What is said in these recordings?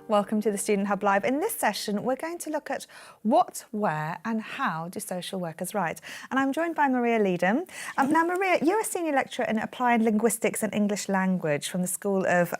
Welcome to the Student Hub Live. In this session, we're going to look at what, where and how do social workers write. And I'm joined by Maria Leedham. Now, Maria, you're a senior lecturer in Applied Linguistics and English Language from the School of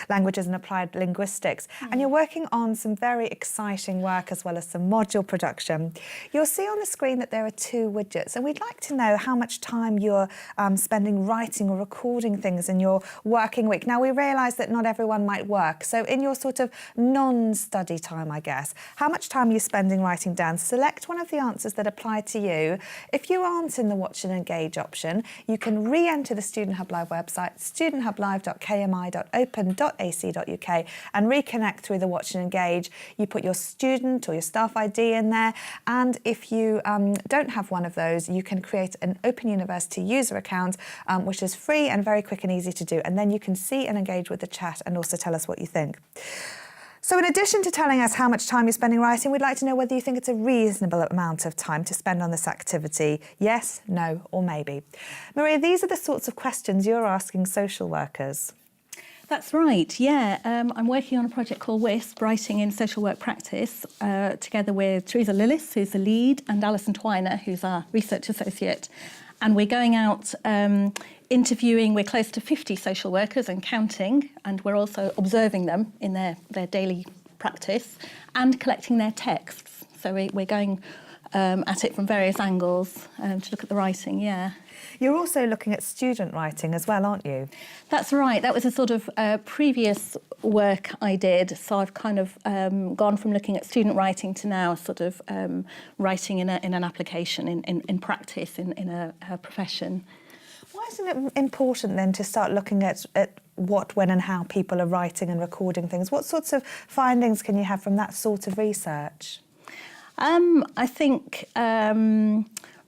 Languages and Applied Linguistics. And you're working on some very exciting work as well as some module production. You'll see on the screen that there are two widgets, and we'd like to know how much time you're spending writing or recording things in your working week. Now, we realise that not everyone might work, so in your sort of non-study time, I guess, how much time are you spending writing down? Select one of the answers that apply to you. If you aren't in the Watch and Engage option, you can re-enter the Student Hub Live website, studenthub.kmi.open.ac.uk, and reconnect through the Watch and Engage. You put your student or your staff ID in there, and if you don't have one of those, you can create an Open University user account, which is free and very quick and easy to do, and then you can see and engage with the chat and also tell us what you think. So in addition to telling us how much time you're spending writing, we'd like to know whether you think it's a reasonable amount of time to spend on this activity. Yes, no, or maybe. Maria, these are the sorts of questions you're asking social workers. That's right, yeah. I'm working on a project called WISP, Writing in Social Work Practice, together with Teresa Lillis, who's the lead, and Alison Twiner, who's our research associate. And we're going out interviewing, we're close to 50 social workers and counting, and we're also observing them in their daily practice and collecting their texts. So we're going at it from various angles to look at the writing, yeah. You're also looking at student writing as well, aren't you? That's right. That was a sort of previous work I did. So I've kind of gone from looking at student writing to now sort of writing in an application, in practice, in a profession. Why isn't it important then to start looking at what, when and how people are writing and recording things? What sorts of findings can you have from that sort of research? I think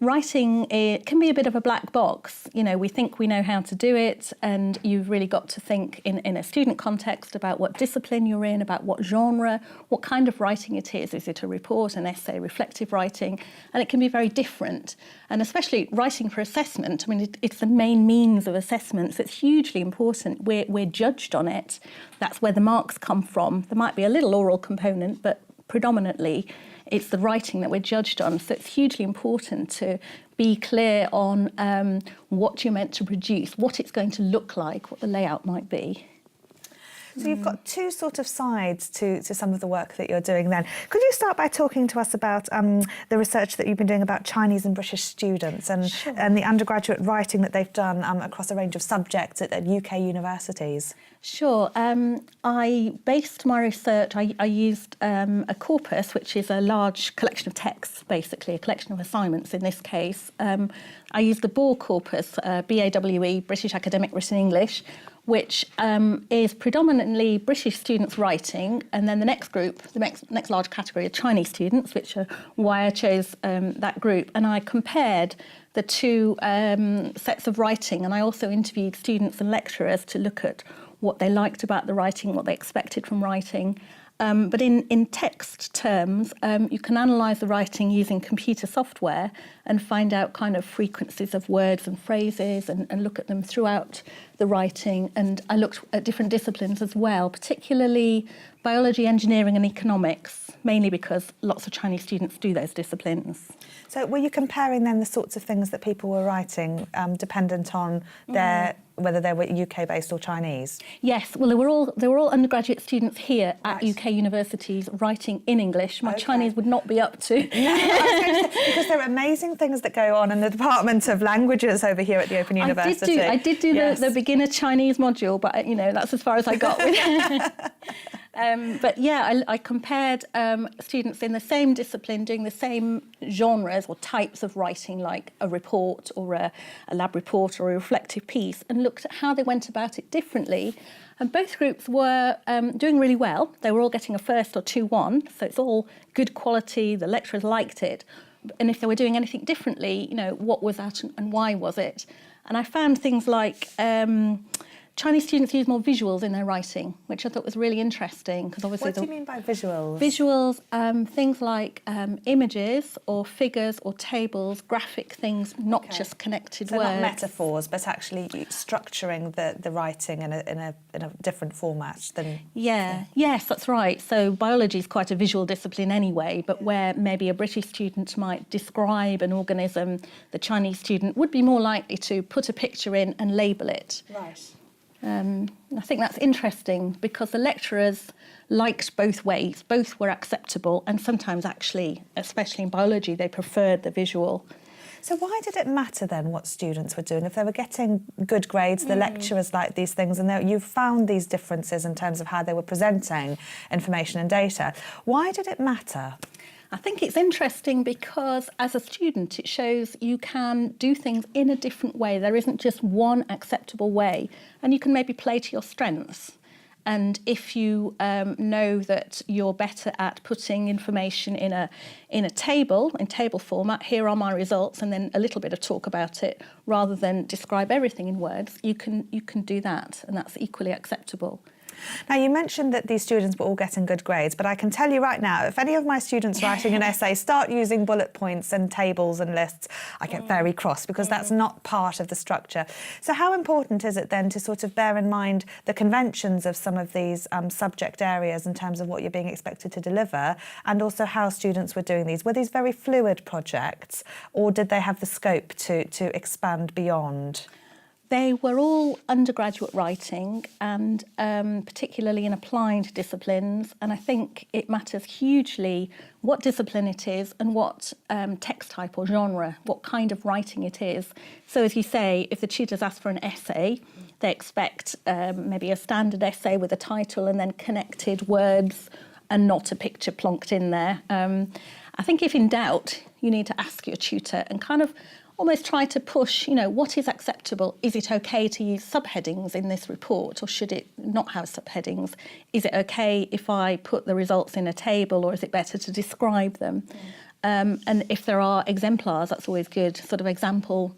writing, it can be a bit of a black box. You know, we think we know how to do it, and you've really got to think in a student context about what discipline you're in, about what genre, what kind of writing it is. Is it a report, an essay, reflective writing? And it can be very different. And especially writing for assessment, I mean, it's the main means of assessment, so it's hugely important. We're judged on it. That's where the marks come from. There might be a little oral component, but predominantly it's the writing that we're judged on. So it's hugely important to be clear on what you're meant to produce, what it's going to look like, what the layout might be. So you've got two sort of sides to some of the work that you're doing then. Could you start by talking to us about the research that you've been doing about Chinese and British students and, Sure. and the undergraduate writing that they've done across a range of subjects at UK universities? Sure. I based my research, I used a corpus, which is a large collection of texts, basically, a collection of assignments in this case. I used the BAWE corpus, BAWE, British Academic Written English, which is predominantly British students writing, and then the next group, the next large category, are Chinese students, which are why I chose that group. And I compared the two sets of writing, and I also interviewed students and lecturers to look at what they liked about the writing, what they expected from writing. But in text terms, you can analyse the writing using computer software and find out kind of frequencies of words and phrases and look at them throughout the writing. And I looked at different disciplines as well, particularly biology, engineering and economics, mainly because lots of Chinese students do those disciplines. So were you comparing then the sorts of things that people were writing dependent on their whether they were UK-based or Chinese? Yes, well, they were all undergraduate students here at UK universities writing in English. My Chinese would not be up to. No, I was going to say, because there are amazing things that go on in the Department of Languages over here at the Open University. I did do yes. the beginner Chinese module, but you know, that's as far as I got with it. But yeah, I compared students in the same discipline doing the same genres or types of writing, like a report or a lab report or a reflective piece, and looked at how they went about it differently. And both groups were doing really well. They were all getting a first or 2-1, so it's all good quality. The lecturers liked it. And if they were doing anything differently, you know, what was that and why was it? And I found things like Chinese students use more visuals in their writing, which I thought was really interesting because obviously What do you mean by visuals? Visuals, things like images or figures or tables, graphic things, not just connected So words. not metaphors, but actually structuring the writing in a different format than... Yes, that's right. So biology is quite a visual discipline anyway, but where maybe a British student might describe an organism, the Chinese student would be more likely to put a picture in and label it. Right. I think that's interesting because the lecturers liked both ways. Both were acceptable, and sometimes actually, especially in biology, they preferred the visual. So why did it matter then what students were doing? If they were getting good grades, the lecturers liked these things, and you found these differences in terms of how they were presenting information and data. Why did it matter? I think it's interesting because as a student, it shows you can do things in a different way. There isn't just one acceptable way, and you can maybe play to your strengths. And if you know that you're better at putting information in a table, in table format, here are my results, and then a little bit of talk about it, rather than describe everything in words, you can do that, and that's equally acceptable. Now, you mentioned that these students were all getting good grades, but I can tell you right now, if any of my students writing an essay start using bullet points and tables and lists, I get very cross because that's not part of the structure. So how important is it then to sort of bear in mind the conventions of some of these subject areas in terms of what you're being expected to deliver, and also how students were doing these? Were these very fluid projects, or did they have the scope to expand beyond? They were all undergraduate writing, and particularly in applied disciplines, and I think it matters hugely what discipline it is and what text type or genre, what kind of writing it is. So as you say, if the tutors ask for an essay, they expect maybe a standard essay with a title and then connected words and not a picture plonked in there. I think if in doubt, you need to ask your tutor and kind of almost try to push, what is acceptable? Is it okay to use subheadings in this report, or should it not have subheadings? Is it okay if I put the results in a table, or is it better to describe them? And if there are exemplars, that's always good, sort of example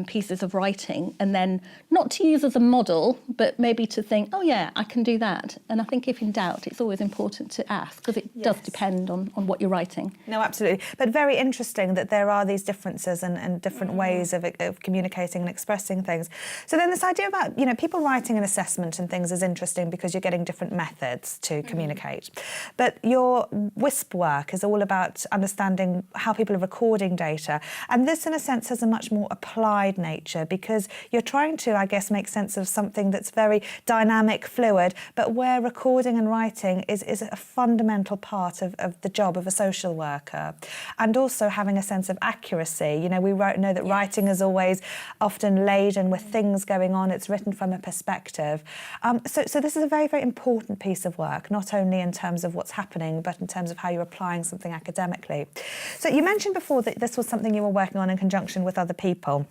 pieces of writing, and then not to use as a model, but maybe to think, oh yeah, I can do that. And I think if in doubt, it's always important to ask, because it does depend on what you're writing. No, absolutely. But very interesting that there are these differences and different ways of communicating and expressing things. So then this idea about, people writing an assessment and things is interesting because you're getting different methods to communicate. But your WISP work is all about understanding how people are recording data. And this, in a sense, has a much more applied nature, because you're trying to, I guess, make sense of something that's very dynamic, fluid, but where recording and writing is a fundamental part of the job of a social worker. And also having a sense of accuracy. We know that writing is always often laden with things going on. It's written from a perspective. So this is a very, very important piece of work, not only in terms of what's happening, but in terms of how you're applying something academically. So you mentioned before that this was something you were working on in conjunction with other people.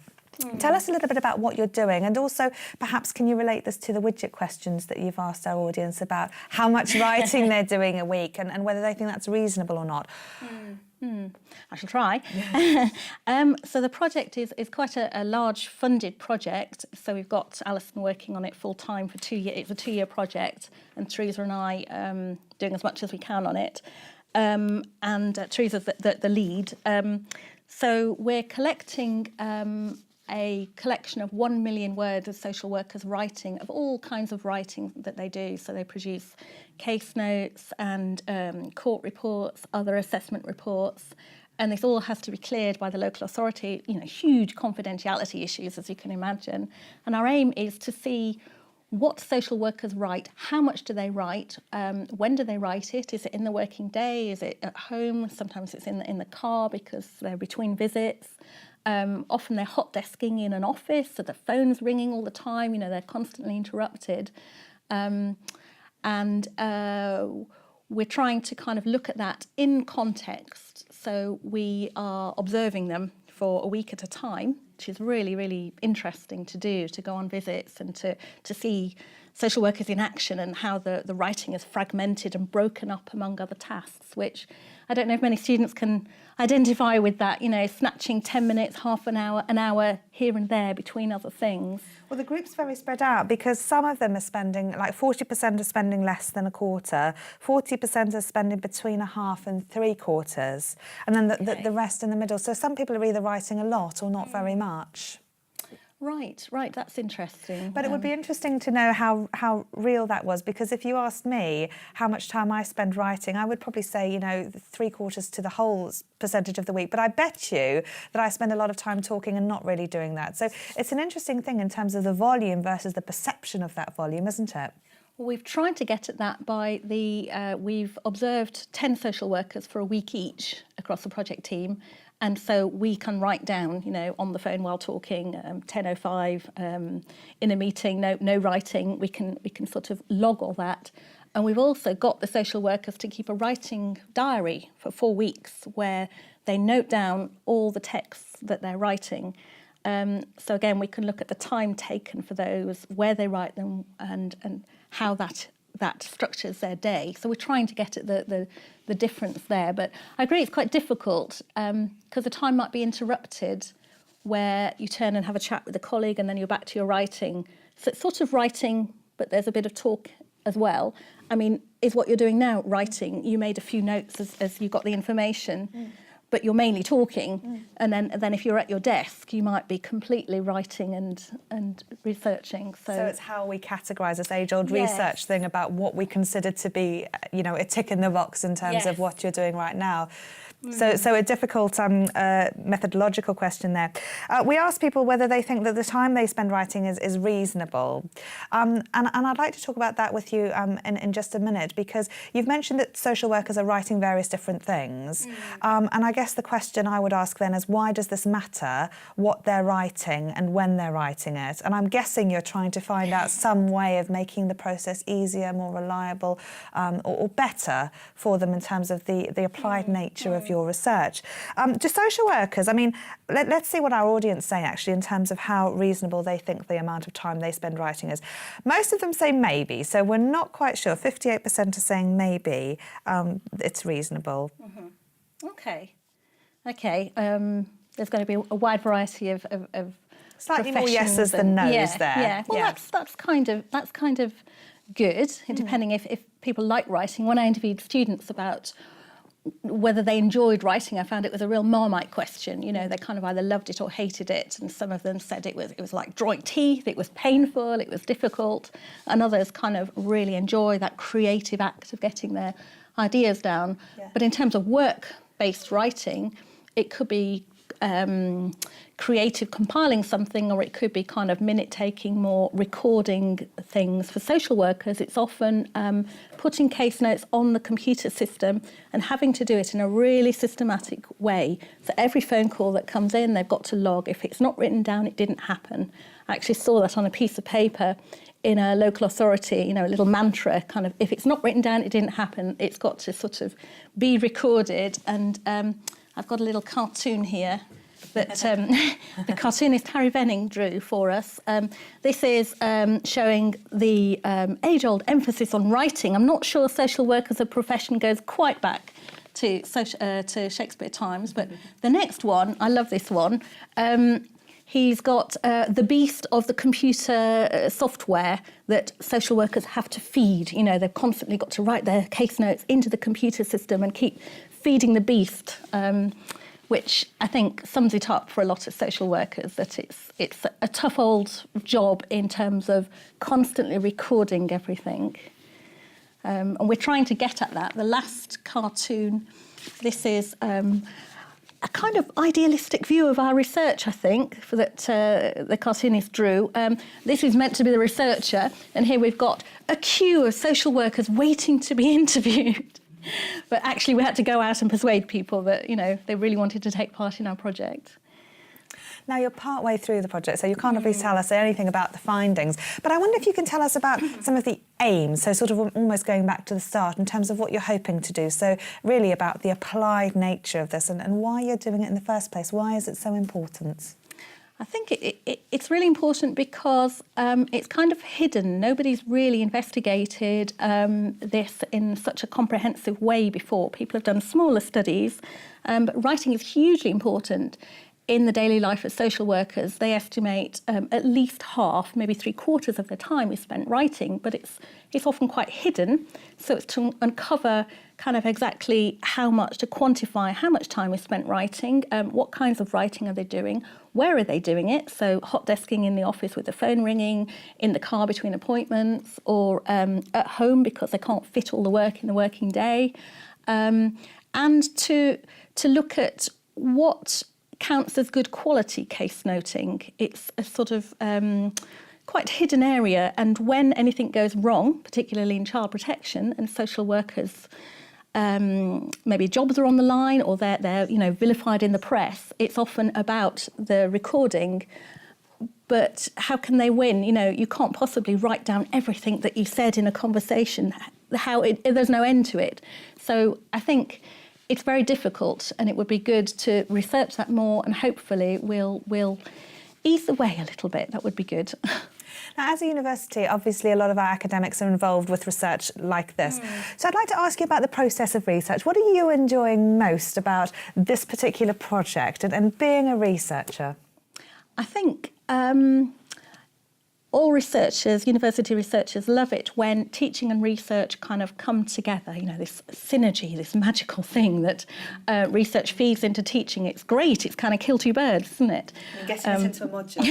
Tell us a little bit about what you're doing, and also perhaps can you relate this to the widget questions that you've asked our audience about how much writing they're doing a week and whether they think that's reasonable or not? I shall try. So the project is quite a large funded project. So we've got Alison working on it full time for 2 years. It's a 2-year project, and Teresa and I doing as much as we can on it. And Teresa's the lead. So we're collecting a collection of 1 million words of social workers' writing, of all kinds of writing that they do. So they produce case notes and court reports, other assessment reports, and this all has to be cleared by the local authority, huge confidentiality issues, as you can imagine. And our aim is to see what social workers write, how much do they write, when do they write it, is it in the working day, is it at home, sometimes it's in the car because they're between visits. Often they're hot desking in an office, so the phone's ringing all the time, they're constantly interrupted. And we're trying to kind of look at that in context. So we are observing them for a week at a time, which is really, really interesting to do, to go on visits and to see social workers in action and how the writing is fragmented and broken up among other tasks, which I don't know if many students can identify with that, snatching 10 minutes, half an hour here and there between other things. Well, the group's very spread out because some of them are spending, like 40% are spending less than a quarter, 40% are spending between a half and 3/4, and then the rest in the middle. So some people are either writing a lot or not very much. Right, that's interesting. But it would be interesting to know how real that was, because if you asked me how much time I spend writing, I would probably say, 3/4 to the whole percentage of the week. But I bet you that I spend a lot of time talking and not really doing that. So it's an interesting thing in terms of the volume versus the perception of that volume, isn't it? Well, we've tried to get at that by we've observed 10 social workers for a week each across the project team. And so we can write down, on the phone while talking, 10:05, in a meeting, no writing. We can sort of log all that. And we've also got the social workers to keep a writing diary for 4 weeks where they note down all the texts that they're writing. So again, we can look at the time taken for those, where they write them, and how that structures their day. So we're trying to get at the difference there. But I agree it's quite difficult because the time might be interrupted where you turn and have a chat with a colleague and then you're back to your writing. So it's sort of writing, but there's a bit of talk as well. I mean, is what you're doing now writing? You made a few notes as you got the information. But you're mainly talking, and then if you're at your desk, you might be completely writing and researching. So it's how we categorise this age-old research thing about what we consider to be, a tick in the box in terms of what you're doing right now. So a difficult methodological question there. We asked people whether they think that the time they spend writing is reasonable. And I'd like to talk about that with you in just a minute, because you've mentioned that social workers are writing various different things. And I guess the question I would ask then is, why does this matter, what they're writing and when they're writing it? And I'm guessing you're trying to find out some way of making the process easier, more reliable, or better for them in terms of the applied nature of your research. Do social workers, let's see what our audience say actually in terms of how reasonable they think the amount of time they spend writing is. Most of them say maybe, so we're not quite sure. 58% are saying maybe it's reasonable. Okay. There's going to be a wide variety of slightly more yeses than nos there. Yeah. Well, that's kind of good, depending if people like writing. When I interviewed students about whether they enjoyed writing, I found it was a real Marmite question. They kind of either loved it or hated it, and some of them said it was like drawing teeth, it was painful, it was difficult, and others kind of really enjoy that creative act of getting their ideas down. Yeah. But in terms of work-based writing, it could be creative compiling something, or it could be kind of minute-taking, more recording things. For social workers, it's often putting case notes on the computer system and having to do it in a really systematic way. So every phone call that comes in, they've got to log. If it's not written down, it didn't happen. I actually saw that on a piece of paper in a local authority, a little mantra, kind of, if it's not written down, it didn't happen. It's got to sort of be recorded. And I've got a little cartoon here that the cartoonist Harry Venning drew for us. This is showing the age-old emphasis on writing. I'm not sure social work as a profession goes quite back to Shakespeare times, but the next one, I love this one. He's got the beast of the computer software that social workers have to feed. They've constantly got to write their case notes into the computer system and keep feeding the beast, which I think sums it up for a lot of social workers, that it's a tough old job in terms of constantly recording everything. And we're trying to get at that. The last cartoon, this is a kind of idealistic view of our research, I think, that the cartoonist drew. This is meant to be the researcher, and here we've got a queue of social workers waiting to be interviewed. But actually we had to go out and persuade people that, they really wanted to take part in our project. Now, you're part way through the project, so you can't obviously tell us anything about the findings. But I wonder if you can tell us about some of the aims, so sort of almost going back to the start in terms of what you're hoping to do. So really about the applied nature of this and why you're doing it in the first place. Why is it so important? I think it's really important because it's kind of hidden. Nobody's really investigated this in such a comprehensive way before. People have done smaller studies, but writing is hugely important in the daily life of social workers. They estimate at least half, maybe 3/4 of their time is spent writing, but it's often quite hidden. So it's to uncover kind of exactly how much, to quantify how much time is spent writing, what kinds of writing are they doing, where are they doing it? So hot desking in the office with the phone ringing, in the car between appointments, or at home because they can't fit all the work in the working day. And to look at what counts as good quality case noting. It's a sort of quite hidden area, and when anything goes wrong, particularly in child protection and social workers, maybe jobs are on the line or they're vilified in the press, it's often about the recording. But how can they win? You can't possibly write down everything that you said in a conversation. There's no end to it. So I think it's very difficult, and it would be good to research that more, and hopefully we'll ease the way a little bit. That would be good. Now, as a university, obviously a lot of our academics are involved with research like this. So I'd like to ask you about the process of research. What are you enjoying most about this particular project and being a researcher? I think all researchers, university researchers, love it when teaching and research kind of come together. This synergy, this magical thing that research feeds into teaching. It's great. It's kind of kill two birds, isn't it? Getting it into a module.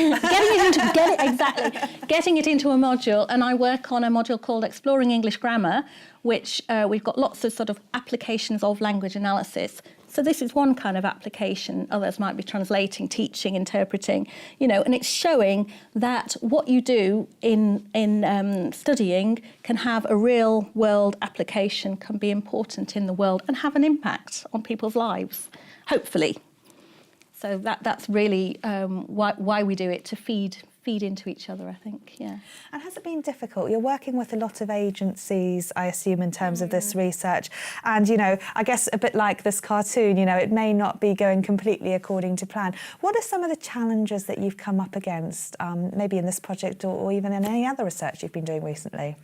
Getting it into a module. And I work on a module called Exploring English Grammar, which we've got lots of sort of applications of language analysis. So this is one kind of application. Others might be translating, teaching, interpreting, and it's showing that what you do in studying can have a real world application, can be important in the world and have an impact on people's lives, hopefully. So that's really why we do it, to feed into each other, I think, yeah. And has it been difficult? You're working with a lot of agencies, I assume, in terms of this research. And, I guess a bit like this cartoon, it may not be going completely according to plan. What are some of the challenges that you've come up against, maybe in this project or even in any other research you've been doing recently?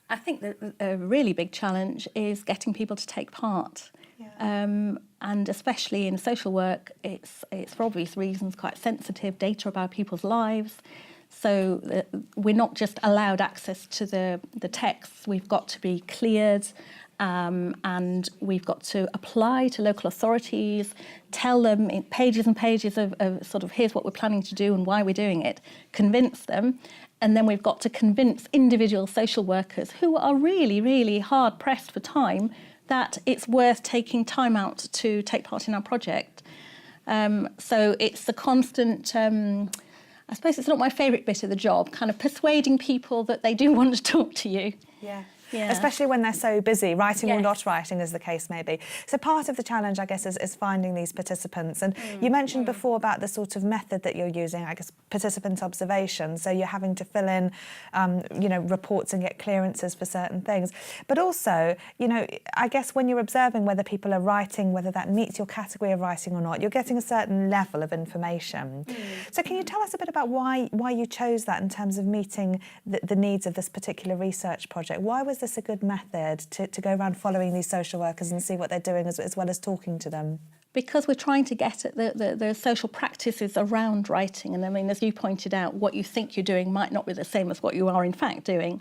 I think that a really big challenge is getting people to take part. Yeah. And especially in social work, it's for obvious reasons quite sensitive data about people's lives. So we're not just allowed access to the texts, we've got to be cleared, and we've got to apply to local authorities, tell them in pages and pages of sort of here's what we're planning to do and why we're doing it, convince them. And then we've got to convince individual social workers who are really, really hard pressed for time that it's worth taking time out to take part in our project. So it's the constant, I suppose it's not my favourite bit of the job, kind of persuading people that they do want to talk to you. Yeah. Especially when they're so busy, writing or not writing, as the case may be. So part of the challenge, I guess, is finding these participants. And you mentioned before about the sort of method that you're using, I guess, participant observation. So you're having to fill in, reports and get clearances for certain things. But also, I guess when you're observing whether people are writing, whether that meets your category of writing or not, you're getting a certain level of information. So can you tell us a bit about why you chose that in terms of meeting the needs of this particular research project? Why was this a good method to go around following these social workers and see what they're doing as well as talking to them? Because we're trying to get at the social practices around writing. And I mean, as you pointed out, what you think you're doing might not be the same as what you are in fact doing.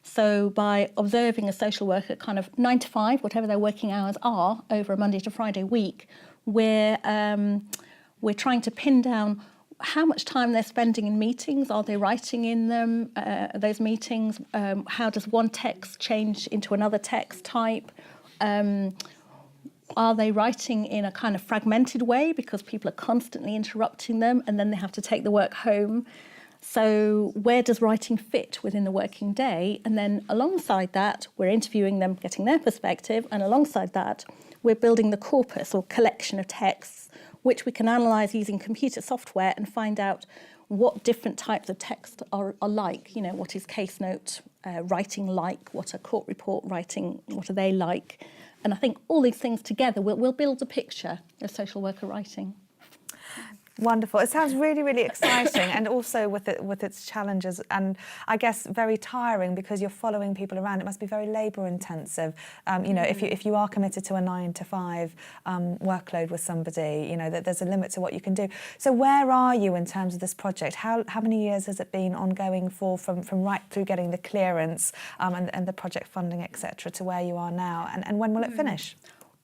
So by observing a social worker kind of 9 to 5, whatever their working hours are, over a Monday to Friday week, we're trying to pin down how much time they're spending in meetings. Are they writing in them, those meetings? How does one text change into another text type? Are they writing in a kind of fragmented way because people are constantly interrupting them and then they have to take the work home? So where does writing fit within the working day? And then alongside that, we're interviewing them, getting their perspective, and alongside that, we're building the corpus or collection of texts which we can analyse using computer software and find out what different types of text are like. What is case note writing like? What are court report writing? What are they like? And I think all these things together will build a picture of social worker writing. Wonderful. It sounds really, really exciting, and also with its challenges, and I guess very tiring because you're following people around. It must be very labour intensive. You know, if you are committed to a 9 to 5 workload with somebody, you know that there's a limit to what you can do. So where are you in terms of this project? How many years has it been ongoing for, from right through getting the clearance and the project funding, etc., to where you are now? And when will it finish?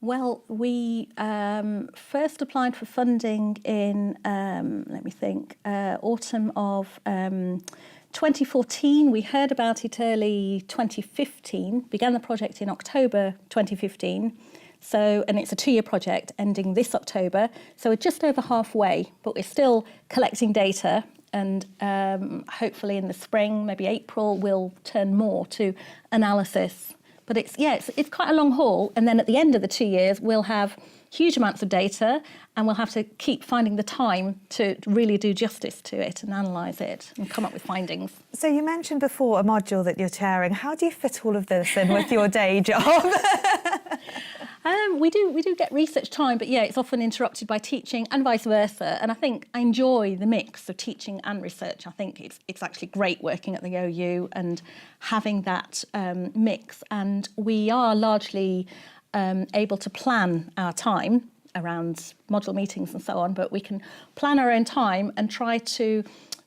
Well, we first applied for funding in, let me think, autumn of 2014. We heard about it early 2015, began the project in October 2015. So, and it's a 2-year project ending this October. So we're just over halfway, but we're still collecting data. And hopefully in the spring, maybe April, we'll turn more to analysis. But it's quite a long haul. And then at the end of the 2 years, we'll have huge amounts of data, and we'll have to keep finding the time to really do justice to it and analyse it and come up with findings. So you mentioned before a module that you're chairing. How do you fit all of this in with your day job? We do get research time, but yeah, it's often interrupted by teaching and vice versa. And I think I enjoy the mix of teaching and research. I think it's actually great working at the OU and having that mix. And we are largely able to plan our time around module meetings and so on, but we can plan our own time and try to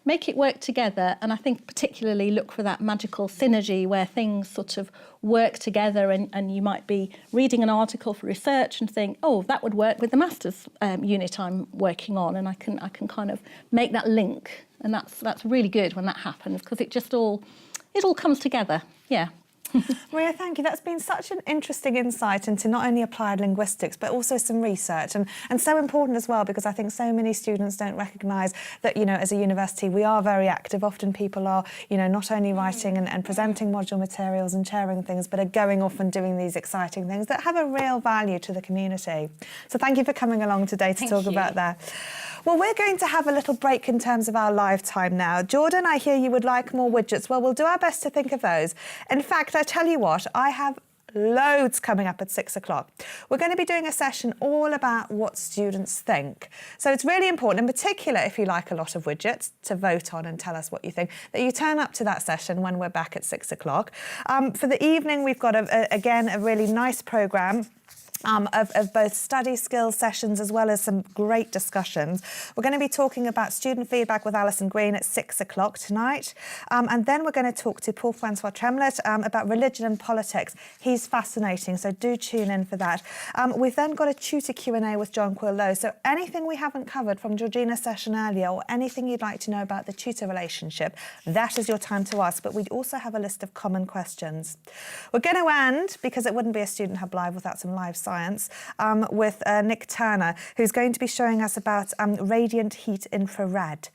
make it work together. And I think particularly look for that magical synergy where things sort of work together, and you might be reading an article for research and think, oh, that would work with the master's unit I'm working on, and I can kind of make that link. And that's really good when that happens, because it all comes together. Yeah. Maria, thank you. That's been such an interesting insight into not only applied linguistics, but also some research, and so important as well, because I think so many students don't recognise that, you know, as a university, we are very active. Often people are, you know, not only writing and presenting module materials and sharing things, but are going off and doing these exciting things that have a real value to the community. So thank you for coming along today to talk about that. Well, we're going to have a little break in terms of our live time now. Jordan, I hear you would like more widgets. Well, we'll do our best to think of those. In fact, I tell you what, I have loads coming up at 6 o'clock. We're going to be doing a session all about what students think. So it's really important, in particular, if you like a lot of widgets, to vote on and tell us what you think, that you turn up to that session when we're back at 6 o'clock. For the evening, we've got, again, a really nice programme. Of both study skills sessions as well as some great discussions. We're going to be talking about student feedback with Alison Green at 6 o'clock tonight. And then we're going to talk to Paul-Francois Tremlett about religion and politics. He's fascinating, so do tune in for that. We've then got a tutor Q&A with John Quill-Lowe. So anything we haven't covered from Georgina's session earlier, or anything you'd like to know about the tutor relationship, that is your time to ask. But we also have a list of common questions. We're going to end, because it wouldn't be a Student Hub Live without some live science, with Nick Turner, who's going to be showing us about radiant heat infrared.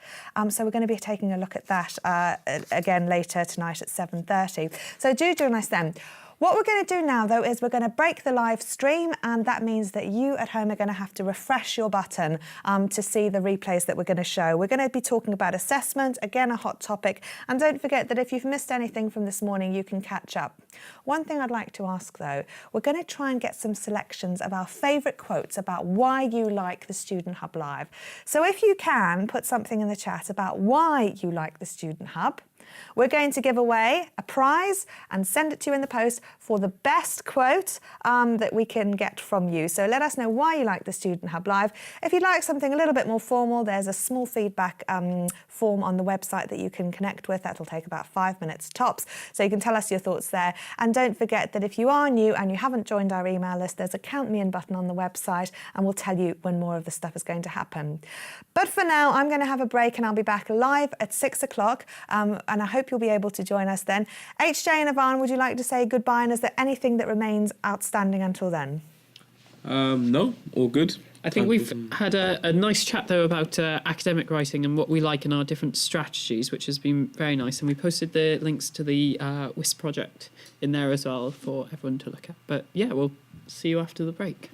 So we're going to be taking a look at that again later tonight at 7:30. So do join us then. What we're going to do now, though, is we're going to break the live stream, and that means that you at home are going to have to refresh your button to see the replays that we're going to show. We're going to be talking about assessment, again, a hot topic. And don't forget that if you've missed anything from this morning, you can catch up. One thing I'd like to ask, though, we're going to try and get some selections of our favourite quotes about why you like the Student Hub Live. So if you can, put something in the chat about why you like the Student Hub. We're going to give away a prize and send it to you in the post for the best quote that we can get from you. So let us know why you like the Student Hub Live. If you'd like something a little bit more formal, there's a small feedback form on the website that you can connect with. That'll take about 5 minutes tops. So you can tell us your thoughts there. And don't forget that if you are new and you haven't joined our email list, there's a Count Me In button on the website, and we'll tell you when more of the stuff is going to happen. But for now, I'm going to have a break, and I'll be back live at 6 o'clock. And I hope you'll be able to join us then. HJ and Ivan, would you like to say goodbye? And is there anything that remains outstanding until then? No, all good. I think we've had a nice chat, though, about academic writing and what we like in our different strategies, which has been very nice. And we posted the links to the WISP project in there as well for everyone to look at. But yeah, we'll see you after the break.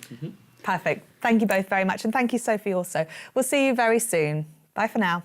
Perfect. Thank you both very much. And thank you, Sophie, also. We'll see you very soon. Bye for now.